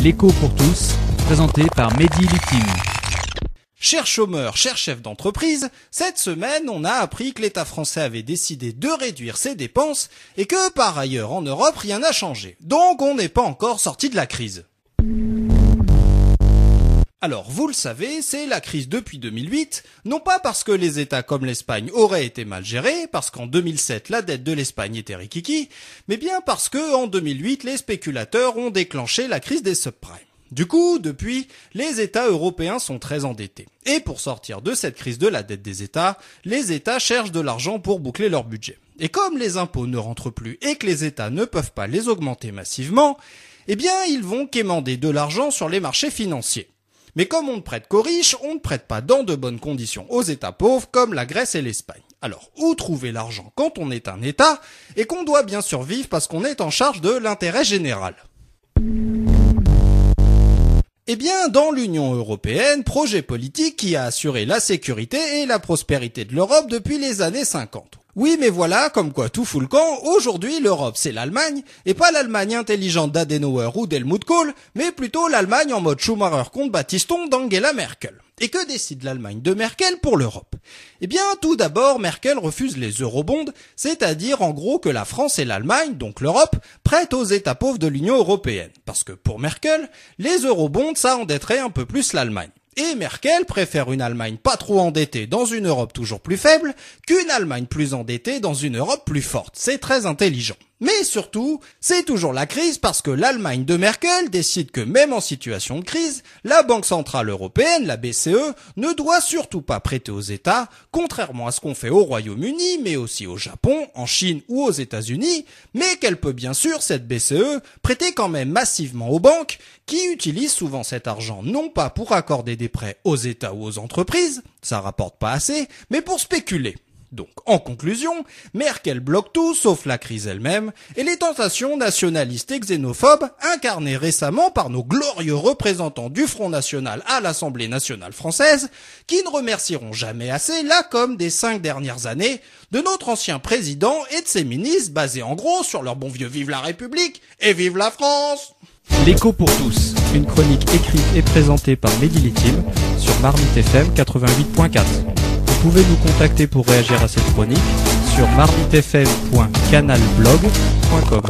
L'écho pour tous, présenté par Mehdi Litim. Chers chômeurs, chers chefs d'entreprise, cette semaine, on a appris que l'État français avait décidé de réduire ses dépenses et que, par ailleurs, en Europe, rien n'a changé. Donc, on n'est pas encore sorti de la crise. Alors, vous le savez, c'est la crise depuis 2008, non pas parce que les États comme l'Espagne auraient été mal gérés, parce qu'en 2007, la dette de l'Espagne était rikiki, mais bien parce que, en 2008, les spéculateurs ont déclenché la crise des subprimes. Du coup, depuis, les États européens sont très endettés. Et pour sortir de cette crise de la dette des États, les États cherchent de l'argent pour boucler leur budget. Et comme les impôts ne rentrent plus et que les États ne peuvent pas les augmenter massivement, eh bien, ils vont quémander de l'argent sur les marchés financiers. Mais comme on ne prête qu'aux riches, on ne prête pas dans de bonnes conditions aux États pauvres comme la Grèce et l'Espagne. Alors, où trouver l'argent quand on est un État et qu'on doit bien survivre parce qu'on est en charge de l'intérêt général ? Eh bien, dans l'Union européenne, projet politique qui a assuré la sécurité et la prospérité de l'Europe depuis les années 50. Oui, mais voilà, comme quoi tout fout le camp, aujourd'hui l'Europe c'est l'Allemagne, et pas l'Allemagne intelligente d'Adenauer ou d'Helmut Kohl, mais plutôt l'Allemagne en mode Schumacher contre Battiston d'Angela Merkel. Et que décide l'Allemagne de Merkel pour l'Europe ? Eh bien, tout d'abord, Merkel refuse les eurobonds, c'est-à-dire en gros que la France et l'Allemagne, donc l'Europe, prêtent aux États pauvres de l'Union européenne. Parce que pour Merkel, les eurobonds, ça endetterait un peu plus l'Allemagne. Et Merkel préfère une Allemagne pas trop endettée dans une Europe toujours plus faible qu'une Allemagne plus endettée dans une Europe plus forte. C'est très intelligent. Mais surtout, c'est toujours la crise parce que l'Allemagne de Merkel décide que même en situation de crise, la Banque Centrale Européenne, la BCE, ne doit surtout pas prêter aux États, contrairement à ce qu'on fait au Royaume-Uni, mais aussi au Japon, en Chine ou aux États-Unis, mais qu'elle peut bien sûr, cette BCE, prêter quand même massivement aux banques, qui utilisent souvent cet argent non pas pour accorder des prêts aux États ou aux entreprises, ça rapporte pas assez, mais pour spéculer. Donc, en conclusion, Merkel bloque tout sauf la crise elle-même et les tentations nationalistes et xénophobes incarnées récemment par nos glorieux représentants du Front National à l'Assemblée nationale française qui ne remercieront jamais assez la com des 5 dernières années de notre ancien président et de ses ministres basés en gros sur leur bon vieux Vive la République et Vive la France. L'écho pour tous, une chronique écrite et présentée par Mehdi Litim sur Marmite FM 88.4. Vous pouvez nous contacter pour réagir à cette chronique sur marmitefm.canalblog.com.